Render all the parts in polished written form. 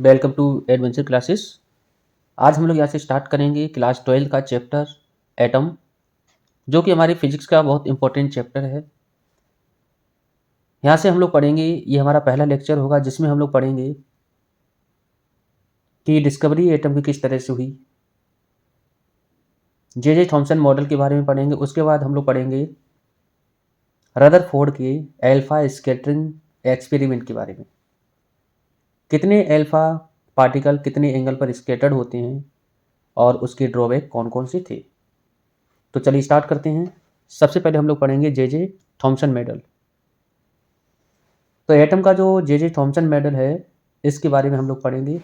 Welcome to adventure classes. आज हम लोग यहाँ से स्टार्ट करेंगे क्लास 12 का चैप्टर एटम, जो कि हमारी फिजिक्स का बहुत इंपॉर्टेंट चैप्टर है। यहाँ से हम लोग पढ़ेंगे, ये हमारा पहला लेक्चर होगा जिसमें हम लोग पढ़ेंगे कि डिस्कवरी एटम की किस तरह से हुई। जे थॉमसन मॉडल के बारे में पढ़ेंगे। उसके बाद हम लोग पढ़ेंगे रदरफोर्ड के एल्फा स्कैटरिंग एक्सपेरिमेंट के बारे में, कितने एल्फा पार्टिकल कितने एंगल पर स्कैटर्ड होते हैं और उसके ड्रॉबैक कौन कौन से थे। तो चलिए स्टार्ट करते हैं। सबसे पहले हम लोग पढ़ेंगे जे थॉमसन मॉडल। तो एटम का जो जे थॉमसन मॉडल है, इसके बारे में हम लोग पढ़ेंगे।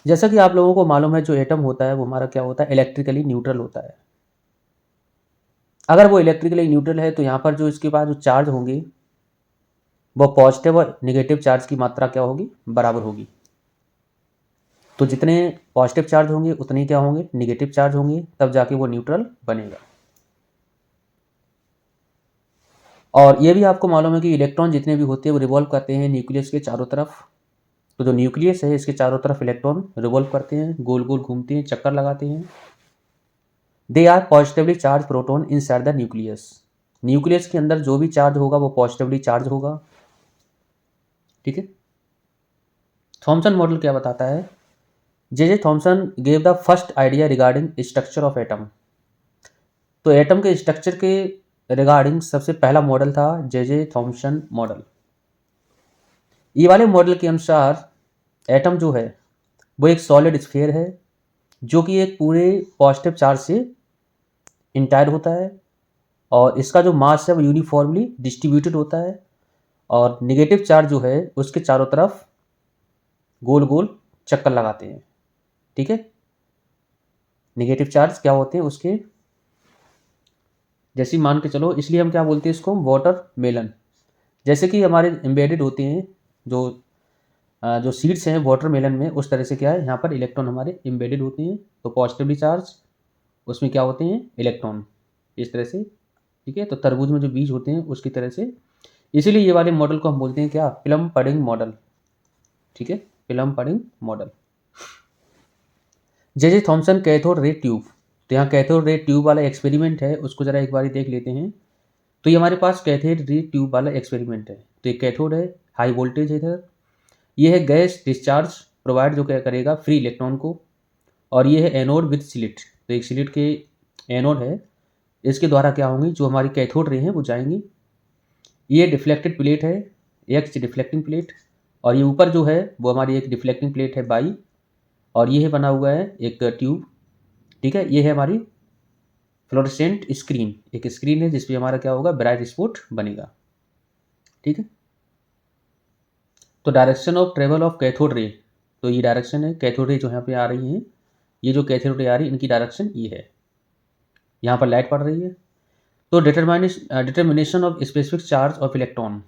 जैसा कि आप लोगों को मालूम है, जो एटम होता है वो हमारा क्या होता है, इलेक्ट्रिकली न्यूट्रल होता है। अगर वो इलेक्ट्रिकली न्यूट्रल है तो यहाँ पर जो इसके पास जो चार्ज होंगे वो पॉजिटिव और निगेटिव चार्ज की मात्रा क्या होगी, बराबर होगी। तो जितने पॉजिटिव चार्ज होंगे उतने क्या होंगे, निगेटिव चार्ज होंगे, तब जाके वो न्यूट्रल बनेगा। और ये भी आपको मालूम है कि इलेक्ट्रॉन जितने भी होते हैं वो रिवॉल्व करते हैं न्यूक्लियस के चारों तरफ। तो जो न्यूक्लियस है इसके चारों तरफ इलेक्ट्रॉन रिवॉल्व करते हैं, गोल गोल घूमते हैं, चक्कर लगाते हैं। They are positively charge proton inside the nucleus. Nucleus के अंदर जो भी चार्ज होगा वो पॉजिटिवली चार्ज होगा। ठीक है। थॉमसन मॉडल क्या बताता है, J Thomson gave the first idea regarding structure of atom. तो एटम के स्ट्रक्चर के रिगार्डिंग सबसे पहला मॉडल था जे थॉमसन मॉडल। ये वाले मॉडल के अनुसार एटम जो है वो एक सॉलिड स्फीयर है, जो कि एक पूरे पॉजिटिव चार्ज से इंटायर होता है और इसका जो मास है वो यूनिफॉर्मली डिस्ट्रीब्यूटेड होता है। और निगेटिव चार्ज जो है उसके चारों तरफ गोल गोल चक्कर लगाते हैं। ठीक है। निगेटिव चार्ज क्या होते हैं उसके, जैसे मान के चलो, इसलिए हम क्या बोलते हैं इसको, वाटर मेलन। जैसे कि हमारे एम्बेडेड होते हैं जो सीड्स हैं वाटर मेलन में, उस तरह से क्या है, यहाँ पर इलेक्ट्रॉन हमारे एम्बेडेड होते हैं। तो पॉजिटिवली चार्ज उसमें क्या होते हैं, इलेक्ट्रॉन, इस तरह से। ठीक है। तो तरबूज में जो बीज होते हैं उसकी तरह से, इसीलिए ये वाले मॉडल को हम बोलते हैं क्या, प्लम पडिंग मॉडल। ठीक है, plum pudding model. J Thomson cathode ray tube. तो यहाँ कैथोड रे ट्यूब वाला एक्सपेरिमेंट है, उसको जरा एक बार देख लेते हैं। तो ये हमारे पास कैथोड रे ट्यूब वाला एक्सपेरिमेंट है। तो एक कैथोड है, हाई वोल्टेज है इधर। ये है गैस डिस्चार्ज प्रोवाइड, जो क्या करेगा, फ्री इलेक्ट्रॉन को। और ये है एनोड विद स्लिट। तो एक स्लिट के एनोड है, इसके द्वारा क्या होंगी, जो हमारी कैथोड रे हैं वो जाएंगी। ये डिफ्लेक्टेड प्लेट है, एक्स डिफ्लेक्टिंग प्लेट। और ये ऊपर जो है वो हमारी एक डिफ्लेक्टिंग प्लेट है बाई। और ये है बना हुआ है एक ट्यूब। ठीक है। ये है हमारी फ्लोरेसेंट स्क्रीन, एक स्क्रीन है जिसपे हमारा क्या होगा, ब्राइट स्पॉट बनेगा। ठीक है। तो direction of travel of cathode ray, तो ये डायरेक्शन है, कैथोड रे जो यहाँ पे आ रही हैं, ये जो कैथोड रे आ रही है इनकी डायरेक्शन ये है, यहाँ पर लाइट पड़ रही है। तो determination of specific charge of electron,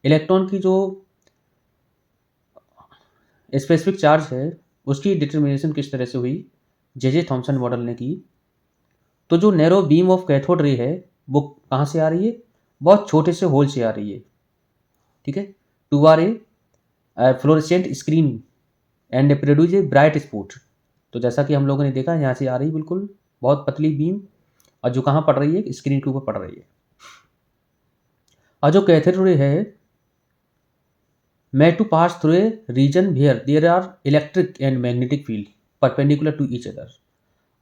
electron की जो स्पेसिफिक चार्ज है उसकी डिटर्मिनेशन किस तरह से हुई, जे थॉमसन मॉडल ने की। तो जो नैरो बीम ऑफ कैथोड रे है वो कहाँ से आ रही है, बहुत छोटे से होल से आ रही है। ठीक है। To are a fluorescent screen and produce a bright spot. तो जैसा कि हम लोगों ने देखा, यहाँ से आ रही बिल्कुल बहुत पतली बीम, और जो कहाँ पड़ रही है, स्क्रीन के ऊपर पड़ रही है। और जो कैथोड रे है may to pass through a region where there are electric and magnetic field perpendicular to each other।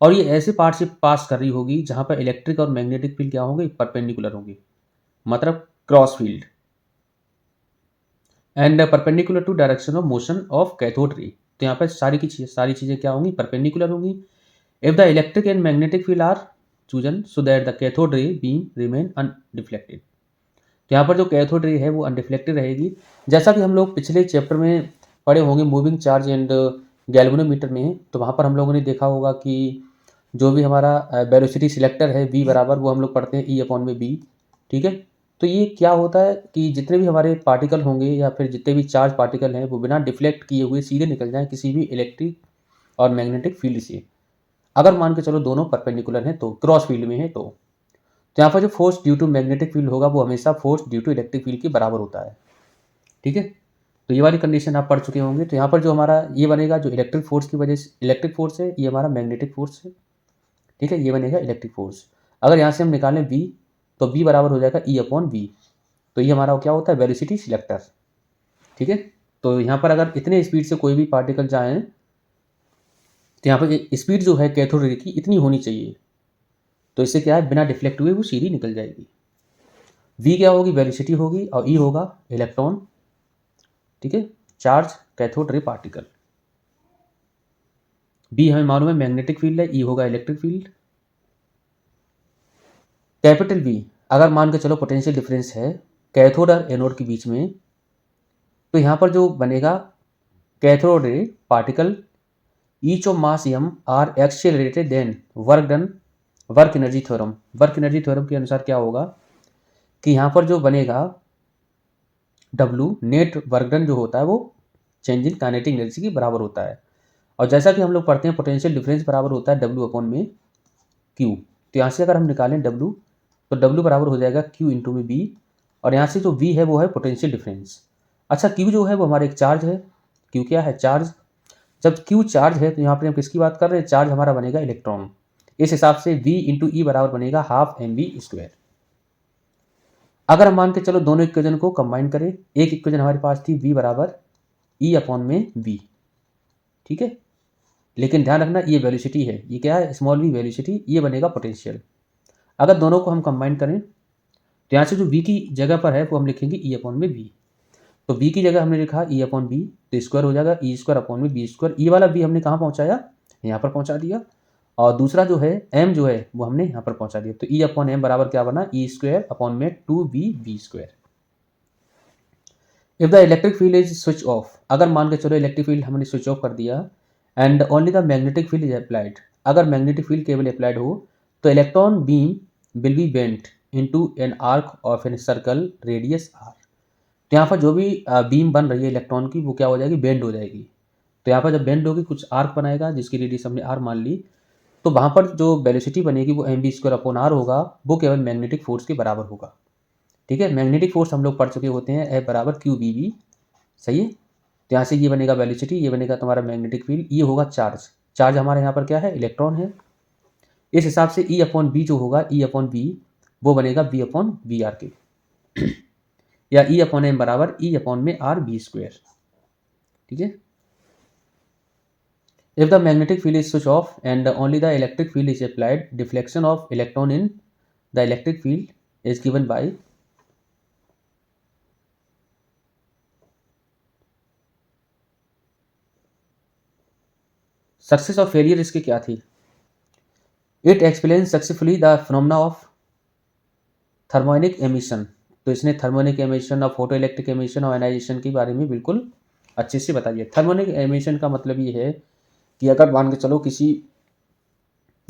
और ये ऐसे पार्ट से पास कर रही होगी जहां पर इलेक्ट्रिक और मैग्नेटिक फील्ड क्या होंगे, परपेंडिकुलर होंगे, मतलब cross field. And perpendicular to direction of motion of cathode ray. तो यहाँ पर सारी चीजें क्या होंगी, परपेंडिकुलर होंगी। If the electric and magnetic field are chosen so that the cathode ray beam remain undeflected. तो यहाँ पर जो कैथोड रे है वो अनडिफ्लेक्टेड रहेगी। जैसा कि हम लोग पिछले चैप्टर में पढ़े होंगे मूविंग चार्ज एंड गैल्वेनोमीटर में, तो वहाँ पर हम लोगों ने देखा होगा कि जो भी हमारा वेलोसिटी सिलेक्टर है v बराबर, वो हम लोग पढ़ते हैं E/b। ठीक है। तो ये क्या होता है कि जितने भी हमारे पार्टिकल होंगे या फिर जितने भी चार्ज पार्टिकल हैं वो बिना डिफ्लेक्ट किए हुए सीधे निकल जाएं किसी भी इलेक्ट्रिक और मैग्नेटिक फील्ड से, अगर मान के चलो दोनों परपेंडिकुलर हैं, तो क्रॉस फील्ड में है। तो यहाँ पर जो force due to magnetic field होगा वो हमेशा force due to electric field के बराबर होता है। ठीक है। तो ये वाली कंडीशन आप पढ़ चुके होंगे। तो यहाँ पर जो हमारा ये बनेगा, जो इलेक्ट्रिक फोर्स की वजह से इलेक्ट्रिक फोर्स है, ये हमारा मैग्नेटिक फोर्स है, ठीक है, ये बनेगा इलेक्ट्रिक फोर्स। अगर यहाँ से हम निकालें v, तो v बराबर हो जाएगा E अपॉन v। तो ये हमारा क्या होता है, वेलोसिटी सिलेक्टर, ठीक है। तो यहाँ पर अगर इतने स्पीड से कोई भी पार्टिकल जाए, तो यहाँ पर स्पीड जो है कैथोड रे की इतनी होनी चाहिए, तो इससे क्या है, बिना डिफ्लेक्ट हुए वो सीधी निकल जाएगी। v क्या होगी, वेलोसिटी होगी, और E होगा इलेक्ट्रॉन, ठीक है, charge cathode ray particle. b हमें मालूम है मैग्नेटिक फील्ड है, E होगा इलेक्ट्रिक फील्ड। कैपिटल V, अगर मान के चलो पोटेंशियल डिफरेंस है कैथोड और एनोड के बीच में, तो यहाँ पर जो बनेगा cathode ray particle each of mass m are accelerated then work done, work energy theorem. Work energy theorem के अनुसार क्या होगा कि यहाँ पर जो बनेगा W नेट वर्क डन जो होता है वो चेंज इन काइनेटिक एनर्जी के बराबर होता है। और जैसा कि हम लोग पढ़ते हैं पोटेंशियल डिफरेंस बराबर होता है W अपॉन में Q। तो यहाँ से अगर हम निकालें W, तो W बराबर हो जाएगा Q इंटू में B, और यहाँ से जो V है वो है पोटेंशियल डिफरेंस। अच्छा, Q जो है वो हमारा एक चार्ज है। Q क्या है, चार्ज। जब Q चार्ज है तो यहाँ पर हम किसकी बात कर रहे हैं, चार्ज हमारा बनेगा इलेक्ट्रॉन। इस हिसाब से V इंटू ई बराबर बनेगा हाफ mv²। अगर हम मान के चलो दोनों इक्वेशन को कंबाइन करें, एक इक्वेशन हमारे पास थी V बराबर E अपॉन में V, ठीक है, लेकिन ध्यान रखना ये वेलोसिटी है, ये क्या है, स्मॉल v वेलोसिटी, ये बनेगा पोटेंशियल। अगर दोनों को हम कंबाइन करें, तो यहाँ से जो v की जगह पर है वो हम लिखेंगे E अपॉन में v। तो v की जगह हमने लिखा E अपॉन v, तो स्क्वायर हो जाएगा E स्क्वायर अपॉन में v स्क्वायर। ई वाला v हमने कहाँ पहुँचाया, यहाँ पर पहुँचा दिया, और दूसरा जो है m जो है वो हमने यहाँ पर पहुँचा दिया। तो E अपॉन m बराबर क्या बना, E स्क्वायर अपॉन में 2v square. If the electric field is switch off, अगर मान के चलो इलेक्ट्रिक फील्ड हमने स्विच ऑफ कर दिया, and only the magnetic field is applied, अगर मैग्नेटिक फील्ड केवल अप्लाइड हो, तो electron beam will be bent into an arc of an circle radius r। तो यहाँ पर जो भी बीम बन रही है इलेक्ट्रॉन की वो क्या हो जाएगी, बेंड हो जाएगी। तो यहाँ पर जब बेंड होगी कुछ आर्क बनाएगा जिसकी रेडियस हमने r मान ली, तो वहाँ पर जो वेलोसिटी बनेगी वो mv² अपॉन r होगा, वो केवल मैग्नेटिक फोर्स के बराबर होगा, ठीक है। मैग्नेटिक फोर्स हम लोग पढ़ चुके होते हैं, F बराबर QBV, सही है। तो यहाँ से ये बनेगा वेलोसिटी, ये बनेगा तुम्हारा मैग्नेटिक फील्ड, ये होगा चार्ज। चार्ज हमारे यहाँ पर क्या है, इलेक्ट्रॉन है। इस हिसाब से E अपॉन बी जो होगा, E अपॉन बी वो बनेगा V अपॉन वी आर के, या E अपॉन एम बराबर E अपॉन में r v², ठीक है। If the magnetic field is switch of and only the electric field is applied, deflection of electron in the electric field is given by success और failure. इसकी क्या थी, it explain successfully the phenomena of thermionic emission. तो इसने thermionic emission और photo electric emission और ionization के बारे में बिल्कुल अच्छे से बताइए। थर्मोनिक एमिशन का मतलब ये है कि अगर मान के चलो किसी,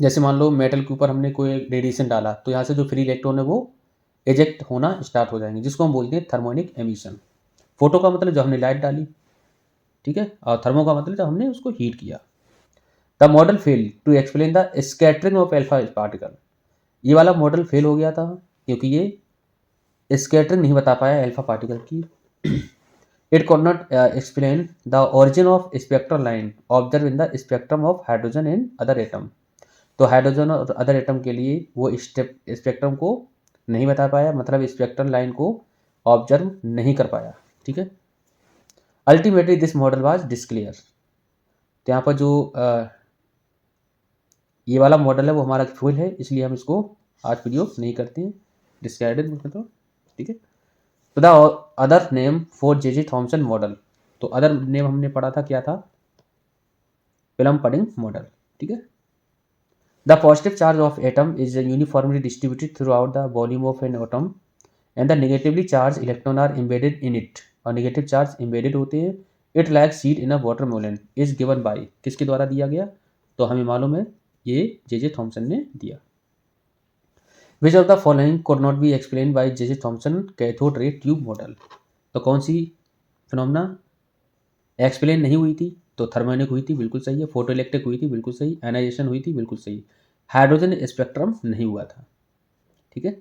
जैसे मान लो मेटल के ऊपर हमने कोई रेडिएशन डाला, तो यहाँ से जो फ्री इलेक्ट्रॉन है वो एजेक्ट होना स्टार्ट हो जाएंगे, जिसको हम बोलते हैं थर्मोनिक एमिशन। फोटो का मतलब जब हमने लाइट डाली, ठीक है, और थर्मो का मतलब जब हमने उसको हीट किया। The model fail to explain the scattering of alpha particle. ये वाला मॉडल फेल हो गया था क्योंकि ये स्कैटरिंग नहीं बता पाया अल्फा पार्टिकल की। It could not explain the origin of spectral line observe in the spectrum of hydrogen and other atom. तो हाइड्रोजन और अदर एटम के लिए वो स्पेक्ट्रम को नहीं बता पाया, मतलब स्पेक्ट्रल लाइन को ऑब्जर्व नहीं कर पाया, ठीक है। Ultimately this model was declared. तो यहाँ पर जो ये वाला मॉडल है वो हमारा फेल है, इसलिए हम इसको आज वीडियो नहीं करते हैं, डिस्कार्डेड मतलब, ठीक है। तो the other name for J Thomson model, तो अदर नेम हमने पढ़ा था, क्या था, फिल्म पडिंग मॉडल, ठीक है। The positive charge of atom is uniformly distributed throughout the volume of an atom and the negatively charge electron are embedded in it, और negative charge embedded होते हैं। It like seed in a watermelon is given by, किसके द्वारा दिया गया, तो हमें मालूम है ये जे थॉमसन ने दिया। Which of the following could not be explain by J Thomson cathode ray tube model. तो कौन सी फिनोमेना एक्सप्लेन नहीं हुई थी, तो थर्मोनिक हुई थी, बिल्कुल सही है। फोटो इलेक्ट्रिक हुई थी, बिल्कुल सही। आयनाइजेशन हुई थी, बिल्कुल सही। हाइड्रोजन स्पेक्ट्रम नहीं हुआ था, ठीक है।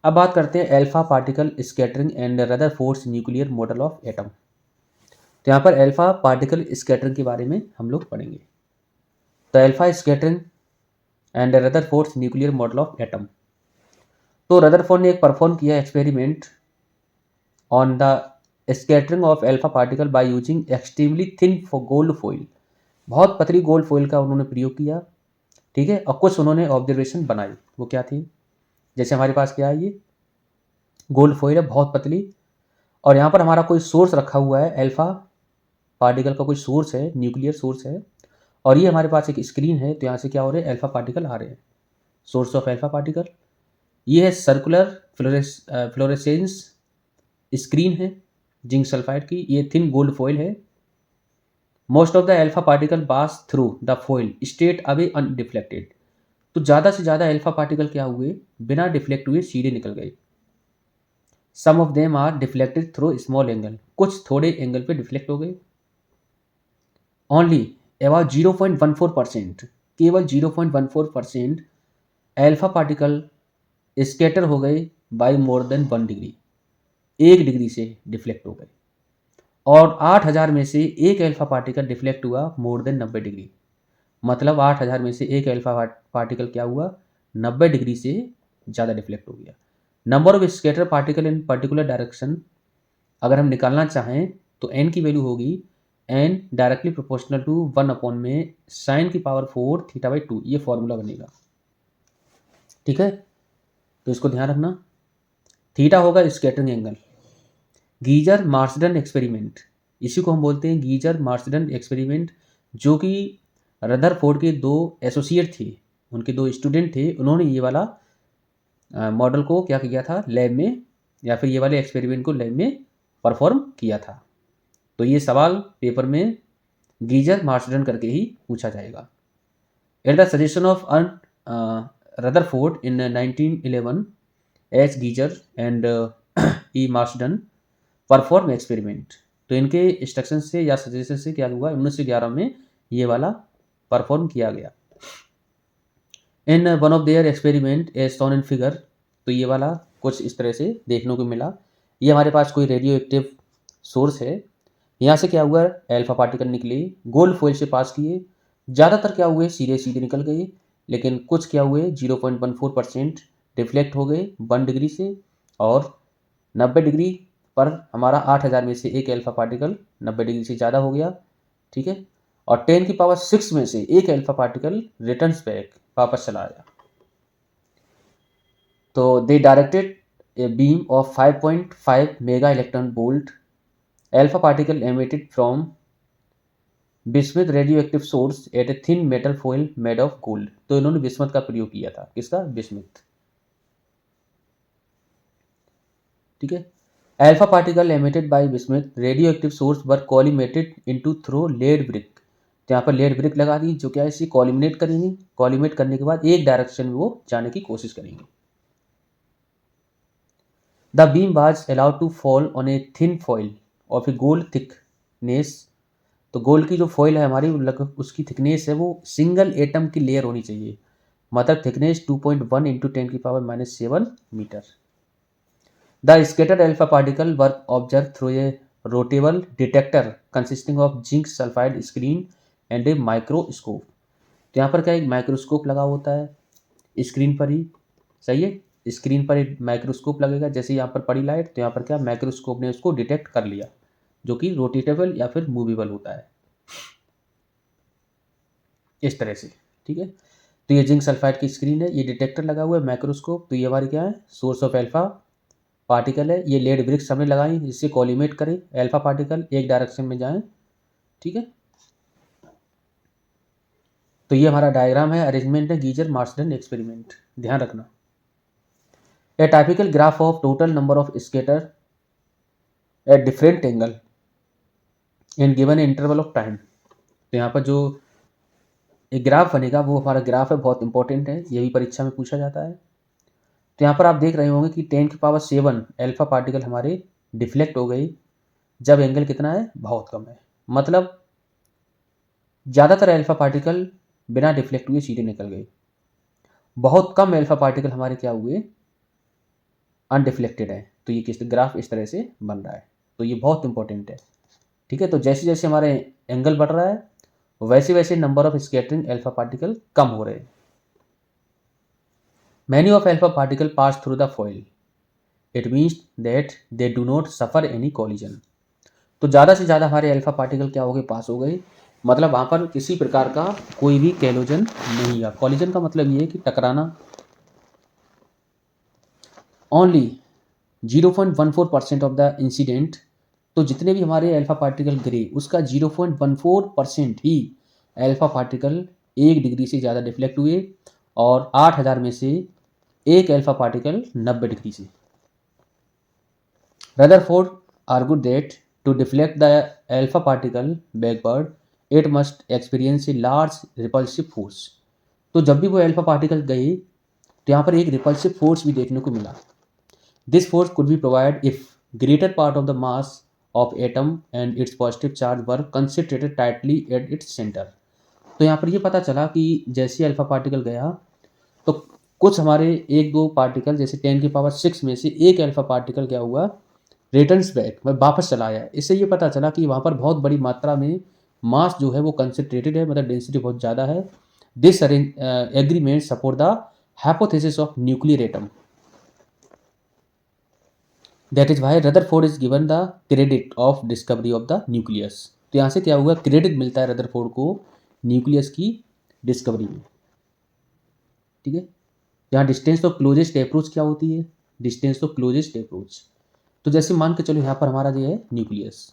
अब बात करते हैं alpha particle scattering and Rutherford's nuclear model of atom. तो यहाँ पर अल्फा पार्टिकल स्कैटरिंग के बारे में हम लोग पढ़ेंगे। तो alpha scattering and Rutherford's nuclear model of atom. तो रदरफोर्ड ने एक परफॉर्म किया experiment on the scattering of alpha particle by using extremely thin gold foil. बहुत पतली गोल्ड फॉइल का उन्होंने प्रयोग किया, ठीक है। और कुछ उन्होंने ऑब्जर्वेशन बनाई, वो क्या थी, जैसे हमारे पास क्या है, ये गोल्ड फॉइल है बहुत पतली, और यहाँ पर हमारा कोई सोर्स रखा हुआ है, अल्फा पार्टिकल का कोई सोर्स है, न्यूक्लियर सोर्स है, और ये हमारे पास एक स्क्रीन है। तो यहाँ से क्या हो रहे हैं, अल्फा पार्टिकल आ रहे हैं, सोर्स ऑफ अल्फा पार्टिकल। ये है सर्कुलर फ्लोरेसेंस स्क्रीन है जिंक सल्फाइड की, ये थिन गोल्ड फॉइल है। Most of the alpha particle pass through the foil straight away undeflected. तो ज़्यादा से ज़्यादा अल्फा पार्टिकल क्या हुए, बिना डिफ्लेक्ट हुए सीधे निकल गए। Some of them are deflected through small angle, कुछ थोड़े एंगल पे डिफ्लेक्ट हो गए। ओनली अबाउट 0.14%, केवल 0.14% अल्फा पार्टिकल स्कैटर हो गए by more than 1 degree, 1 degree से डिफ्लेक्ट हो गए। और 8000 में से एक अल्फा पार्टिकल डिफ्लेक्ट हुआ मोर देन 90 डिग्री। मतलब 8000 में से एक अल्फा पार्टिकल क्या हुआ, 90 डिग्री से ज़्यादा डिफ्लेक्ट हो गया। Number of scatter particle in particular direction अगर हम निकालना चाहें तो n की वैल्यू होगी n डायरेक्टली प्रोपोर्शनल टू 1 में sin की पावर 4 θ/2, ये फॉर्मूला बनेगा, ठीक है। तो इसको ध्यान रखना, थीटा होगा scattering angle. Geyser Marsden experiment, इसी को हम बोलते हैं गीजर मार्सडन एक्सपेरिमेंट, जो कि रदरफोर्ड के दो एसोसिएट थे, उनके दो स्टूडेंट थे, उन्होंने ये वाला मॉडल को क्या किया था लैब में, या फिर ये वाले एक्सपेरिमेंट को लैब में परफॉर्म किया था। तो ये सवाल पेपर में गीजर मार्सडन करके ही पूछा जाएगा। At the suggestion of Rutherford in 1911 H geyser and E Marsden perform experiment. तो इनके इंस्ट्रक्शन से या सजेशन से क्या हुआ, 1911 में ये वाला परफॉर्म किया गया। In one of their experiment as shown in figure, तो ये वाला कुछ इस तरह से देखने को मिला। ये हमारे पास कोई रेडियो एक्टिव सोर्स है, यहाँ से क्या हुआ, अल्फा पार्टिकल निकले, गोल्ड फॉइल से पास किए, ज़्यादातर क्या हुए सीधे सीधे निकल गए, लेकिन कुछ क्या हुए 0.14% डिफ्लेक्ट हो गए 1 डिग्री से, और 90 डिग्री पर हमारा 8000 में से एक अल्फा पार्टिकल 90 डिग्री से ज़्यादा हो गया, ठीक है। और 10 की पावर 6 में से एक अल्फा पार्टिकल रिटर्न्स बैक, वापस चला आया। तो they directed a beam of 5.5 mega electron volt alpha particle emitted from bismuth radio active source at a thin metal foil made of gold. तो इन्होंने बिस्मथ का प्रयोग किया था, किसका, बिस्मथ, ठीक है। Alpha particle emitted by bismuth radio active source were collimated into through lead brick. तो यहाँ पर लेड ब्रिक लगा दी, जो क्या है इसे कॉलिमिनेट करेंगे, कॉलिमेट करने के बाद एक डायरेक्शन में वो जाने की कोशिश करेंगे। The beam was allowed to fall on a thin foil of a gold thickness. तो गोल्ड की जो फॉइल है हमारी, लगभग उसकी थिकनेस है वो सिंगल एटम की लेयर होनी चाहिए, मतलब थिकनेस 2.1 इंटू 10 की power -7 metre. The scattered alpha particle were observe through a rotatable detector consisting of zinc sulphide screen and a microscope. तो यहाँ पर क्या एक माइक्रोस्कोप लगा होता है स्क्रीन पर ही, सही है, स्क्रीन पर एक माइक्रोस्कोप लगेगा, जैसे यहाँ पर पड़ी लाइट, तो यहाँ पर क्या माइक्रोस्कोप ने उसको डिटेक्ट कर लिया, जो कि रोटेटेबल या फिर मूवेबल होता है इस तरह से, ठीक है। तो ये जिंक सल्फाइड की स्क्रीन है, ये डिटेक्टर लगा हुआ है, माइक्रोस्कोप। तो ये हमारी क्या है, सोर्स ऑफ अल्फा पार्टिकल है। ये लेड ब्रिक्स हमने लगाई जिससे कॉलिमेट करें अल्फा पार्टिकल, एक डायरेक्शन में जाएं, ठीक है। तो ये हमारा डायग्राम है, अरेंजमेंट है गीजर मार्सडन एक्सपेरिमेंट, ध्यान रखना। A typical graph of total number of scatter at different angle in given interval of time. तो यहाँ पर जो एक ग्राफ बनेगा वो हमारा ग्राफ है, बहुत इंपॉर्टेंट है, ये भी परीक्षा में पूछा जाता है। तो यहाँ पर आप देख रहे होंगे कि 10 की पावर 7 अल्फा पार्टिकल हमारे डिफ्लेक्ट हो गई, जब एंगल कितना है, बहुत कम है। मतलब ज़्यादातर अल्फा पार्टिकल बिना डिफ्लेक्ट हुए सीधे निकल गए, बहुत कम अल्फा पार्टिकल हमारे क्या हुए, अनडिफ्लेक्टेड है। तो ये किस ग्राफ इस तरह से बन रहा है, तो ये बहुत इंपॉर्टेंट है। ठीक है, तो जैसे जैसे हमारे एंगल बढ़ रहा है वैसे वैसे number of scattering alpha particle कम हो रहे हैं। Many of alpha particle pass through the foil, it means that they do not suffer any collision. तो ज़्यादा से ज़्यादा हमारे अल्फा पार्टिकल क्या हो गए, पास हो गए, मतलब वहाँ पर किसी प्रकार का कोई भी कैलोजन नहीं हुआ। कॉलिजन का मतलब ये है कि टकराना। ओनली 0.14% ऑफ द इंसिडेंट, तो जितने भी हमारे अल्फा पार्टिकल गिरे उसका 0.14% ही अल्फा पार्टिकल 1 डिग्री से ज़्यादा डिफ्लेक्ट हुए, और 8,000 में से एक अल्फा पार्टिकल 90 डिग्री से। Rutherford argued that to deflect the alpha particle backward, it must experience a large repulsive force। तो जब भी वो अल्फा पार्टिकल गए तो यहाँ पर एक रिपल्सिव फोर्स भी देखने को मिला। This force could be provide if greater part of the mass of atom and it's positive charge were concentrated tightly at its centre. तो यहाँ पर ये पता चला कि जैसे अल्फा पार्टिकल गया तो कुछ हमारे एक दो पार्टिकल जैसे 10⁻6 में से एक अल्फा पार्टिकल क्या हुआ, रिटर्न्स बैक, मतलब वापस चला आया। इससे ये पता चला कि वहाँ पर बहुत बड़ी मात्रा में मास जो है वो कंसनट्रेटेड है, मतलब डेंसिटी बहुत ज़्यादा है। This agreement support the hypothesis of nuclear atom, that is why Rutherford is given the credit of discovery of the nucleus. तो यहाँ से क्या हुआ, क्रेडिट मिलता है रदरफोर्ड को न्यूक्लियस की डिस्कवरी में। ठीक है, यहाँ डिस्टेंस ऑफ क्लोजेस्ट अप्रोच क्या होती है, डिस्टेंस ऑफ क्लोजेस्ट अप्रोच। तो जैसे मान के चलो यहाँ पर हमारा जो है न्यूक्लियस,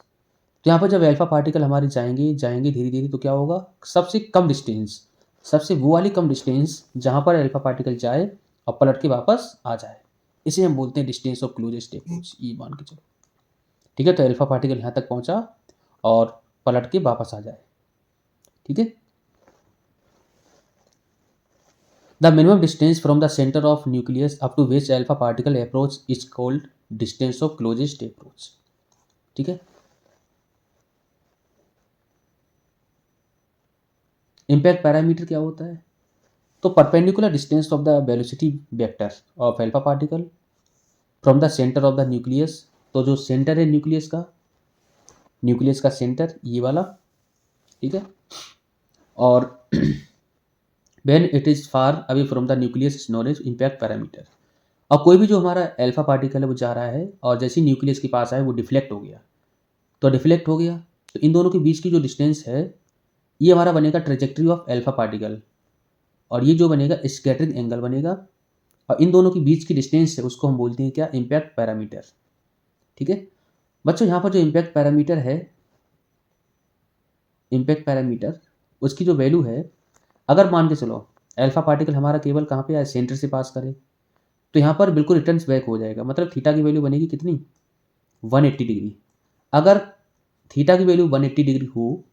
तो यहाँ पर जब अल्फा पार्टिकल हमारे जाएंगे जाएंगे धीरे धीरे, तो क्या होगा, सबसे कम डिस्टेंस, सबसे वो वाली कम डिस्टेंस जहाँ पर अल्फा पार्टिकल जाए और पलट के वापस आ जाए, इसे हम बोलते हैं डिस्टेंस ऑफ क्लोजेस्ट अप्रोच, ये मान के चलो। ठीक है, तो अल्फा पार्टिकल यहाँ तक पहुँचा और पलट के वापस आ जाए। ठीक है, the minimum distance from the centre of nucleus up to which alpha particle approach is called distance of closest approach. ठीक है, इम्पैक्ट पैरामीटर क्या होता है, तो perpendicular distance of the velocity vector of alpha particle from the centre of the nucleus. तो जो centre है nucleus का सेंटर ये वाला, ठीक है, और when it is far away from the nucleus is known as impact parameter. और कोई भी जो हमारा अल्फा पार्टिकल है वो जा रहा है और जैसे ही न्यूक्लियस के पास आए वो डिफ्लेक्ट हो गया, तो डिफ्लेक्ट हो गया, तो इन दोनों के बीच की जो डिस्टेंस है ये हमारा बनेगा ट्रेजेक्ट्री ऑफ अल्फा पार्टिकल, और ये जो बनेगा स्कैटरिंग एंगल बनेगा, और इन दोनों के बीच की डिस्टेंस है उसको हम बोलते हैं क्या, इम्पैक्ट पैरामीटर। ठीक है बच्चों, यहाँ पर जो इम्पैक्ट पैरामीटर है, इम्पैक्ट पैरामीटर उसकी जो वैल्यू है, अगर मान के चलो अल्फा पार्टिकल हमारा केवल कहाँ पे आए, सेंटर से पास करे, तो यहाँ पर बिल्कुल रिटर्न बैक हो जाएगा, मतलब थीटा की वैल्यू बनेगी कितनी, 180 डिग्री। अगर थीटा की वैल्यू 180 डिग्री हो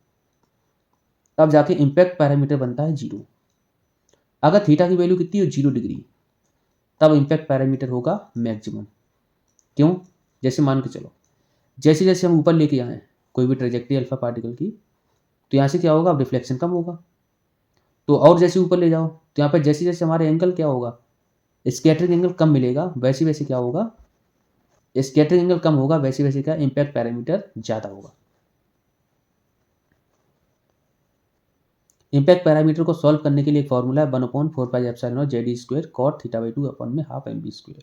तब जाके इम्पैक्ट पैरामीटर बनता है 0। अगर थीटा की वैल्यू कितनी हो, 0 डिग्री, तब इम्पैक्ट पैरामीटर होगा मैक्सिमम। क्यों, जैसे मान के चलो जैसे जैसे हम ऊपर लेके आए कोई भी ट्रेजेक्ट्री अल्फा पार्टिकल की, तो यहाँ से क्या होगा, डिफ्लेक्शन कम होगा, तो और जैसे ऊपर ले जाओ तो यहाँ पर जैसे जैसे हमारे एंगल क्या होगा, स्कैटरिंग एंगल कम मिलेगा, वैसे वैसे क्या होगा, स्कैटरिंग एंगल कम होगा, वैसे वैसे क्या, इम्पैक्ट पैरामीटर ज़्यादा होगा। इम्पैक्ट पैरामीटर को सॉल्व करने के लिए एक फॉर्मूला है 1/4πε0 कॉट थीटा बाई 2 अपन में हाफ mv²।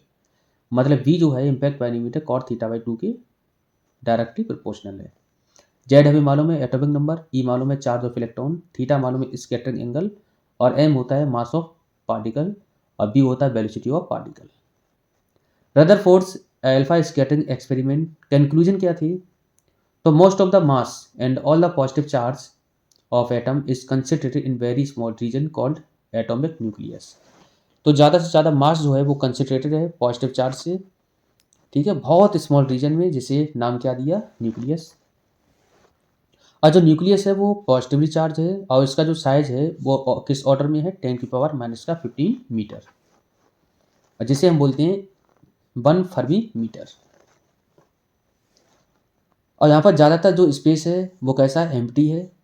मतलब v जो है impact parameter cot theta by 2 के डायरेक्टली प्रोपोर्शनल है। जेड हमें मालूम है एटॉमिक नंबर, ई मालूम है चार्ज ऑफ इलेक्ट्रॉन, थीटा मालूम है स्कैटरिंग एंगल, और एम होता है मास ऑफ पार्टिकल, और बी होता है velocity of particle. Rutherford's alpha scattering experiment conclusion क्या थी, तो most of the mass and all the positive charge of atom is concentrated in very small region called atomic nucleus। तो ज़्यादा से ज़्यादा मास जो है वो कंसनट्रेटेड है पॉजिटिव चार्ज से, ठीक है, बहुत स्मॉल रीजन में, जिसे नाम क्या दिया, न्यूक्लियस। और जो न्यूक्लियस है वो पॉजिटिवली चार्ज है, और इसका जो साइज है वो किस ऑर्डर में है, 10⁻⁻15 मीटर, और जिसे हम बोलते हैं 1 फर्मी मीटर। और यहाँ पर ज़्यादातर जो स्पेस है वो कैसा है, एम्प्टी है,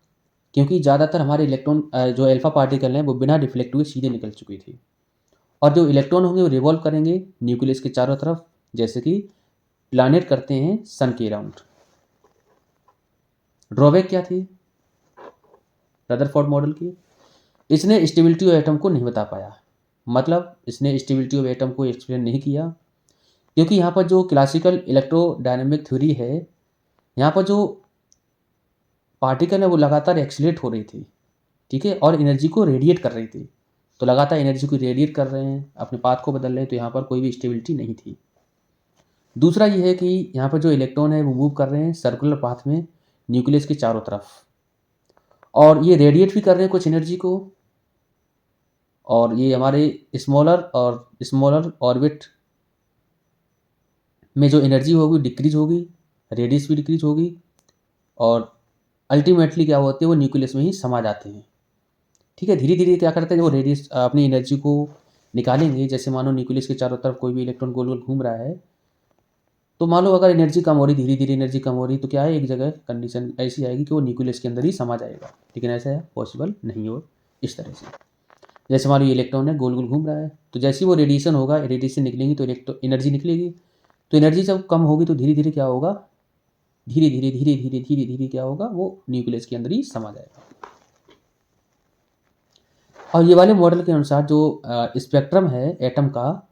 क्योंकि ज़्यादातर हमारे इलेक्ट्रॉन जो अल्फा पार्टिकल हैं वो बिना डिफ्लेक्ट हुए सीधे निकल चुके थे, और जो इलेक्ट्रॉन होंगे वो रिवॉल्व करेंगे न्यूक्लियस के चारों तरफ, जैसे कि प्लानेट करते हैं सन के अराउंड। ड्रॉबैक क्या थी रदरफोर्ड मॉडल की? इसने स्टेबिलिटी ऑफ एटम को नहीं बता पाया। मतलब इसने स्टेबिलिटी ऑफ एटम को एक्सप्लेन नहीं किया, क्योंकि यहाँ पर जो क्लासिकल इलेक्ट्रोडायनेमिक थ्योरी है, यहाँ पर जो पार्टिकल है वो लगातार एक्सीलरेट हो रही थी, ठीक है, और एनर्जी को रेडिएट कर रही थी। तो लगातार एनर्जी को रेडिएट कर रहे हैं, अपने पाथ को बदल रहे हैं, तो यहाँ पर कोई भी स्टेबिलिटी नहीं थी। दूसरा ये है कि यहाँ पर जो इलेक्ट्रॉन है वो मूव कर रहे हैं सर्कुलर पाथ में न्यूक्लियस के चारों तरफ, और ये रेडिएट भी कर रहे हैं कुछ एनर्जी को, और ये हमारे स्मॉलर ऑर्बिट में जो एनर्जी होगी डिक्रीज होगी, रेडियस भी डिक्रीज होगी, और अल्टीमेटली क्या होते हैं वो न्यूक्लियस में ही समा जाते हैं। ठीक है, धीरे धीरे क्या करते हैं, वो रेडियस अपनी एनर्जी को निकालेंगे। जैसे मानो न्यूक्लियस के चारों तरफ कोई भी इलेक्ट्रॉन गोल गोल घूम रहा है, तो मान लो अगर एनर्जी कम हो रही, धीरे धीरे एनर्जी कम हो रही, तो क्या है, एक जगह कंडीशन ऐसी आएगी कि वो न्यूक्लियस के अंदर ही समा जाएगा। लेकिन ऐसा है पॉसिबल नहीं हो इस तरह से। जैसे मान लो ये इलेक्ट्रॉन है गोल गोल घूम रहा है, तो जैसे ही वो रेडिएशन होगा, रेडिएशन निकलेंगी तो एनर्जी निकलेगी। तो एनर्जी जब कम होगी तो धीरे धीरे क्या होगा, धीरे धीरे धीरे धीरे धीरे धीरे क्या होगा, वो न्यूक्लियस के अंदर ही समा जाएगा। और ये वाले मॉडल के अनुसार जो स्पेक्ट्रम है एटम का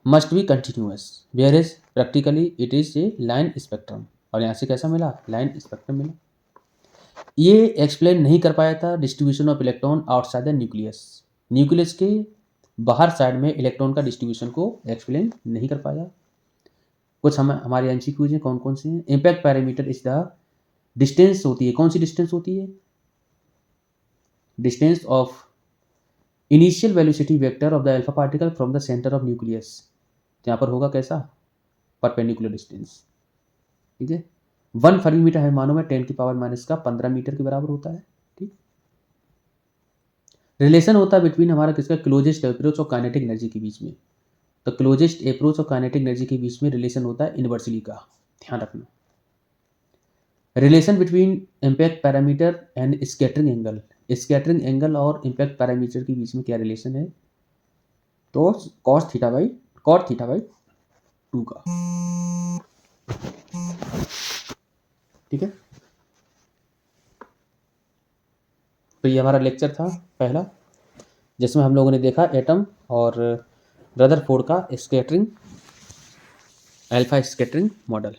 must be continuous, where is practically it is a line spectrum. और यहाँ से कैसा मिला, लाइन स्पेक्ट्रम मिला। ये एक्सप्लेन नहीं कर पाया था distribution of electron outside the nucleus. Nucleus के बाहर साइड में इलेक्ट्रॉन का डिस्ट्रीब्यूशन को एक्सप्लेन नहीं कर पाया। कुछ हमारे एमसीक्यूज हैं, कौन कौन से हैं। Impact parameter is the distance होती है, कौन सी डिस्टेंस होती है, distance of initial velocity vector of the alpha particle from the centre of nucleus. यहाँ पर होगा कैसा, परपेंडिकुलर डिस्टेंस, ठीक है। 1 फर्मी मीटर है मानो में 10 की पावर माइनस का 15 मीटर के बराबर होता है, ठीक। रिलेशन होता है बिटवीन हमारा किसका, क्लोजेस्ट अप्रोच और काइनेटिक एनर्जी के बीच में। तो क्लोजेस्ट अप्रोच और काइनेटिक एनर्जी के बीच में रिलेशन होता है इन्वर्सली का, ध्यान रखना। Relation between impact parameter and scattering angle, scattering angle और इम्पैक्ट पैरामीटर के बीच में क्या रिलेशन है, तो cos theta by cot theta by 2 का, ठीक है। तो ये हमारा लेक्चर था पहला, जिसमें हम लोगों ने देखा एटम और रदरफोर्ड का स्कैटरिंग, अल्फा स्कैटरिंग मॉडल।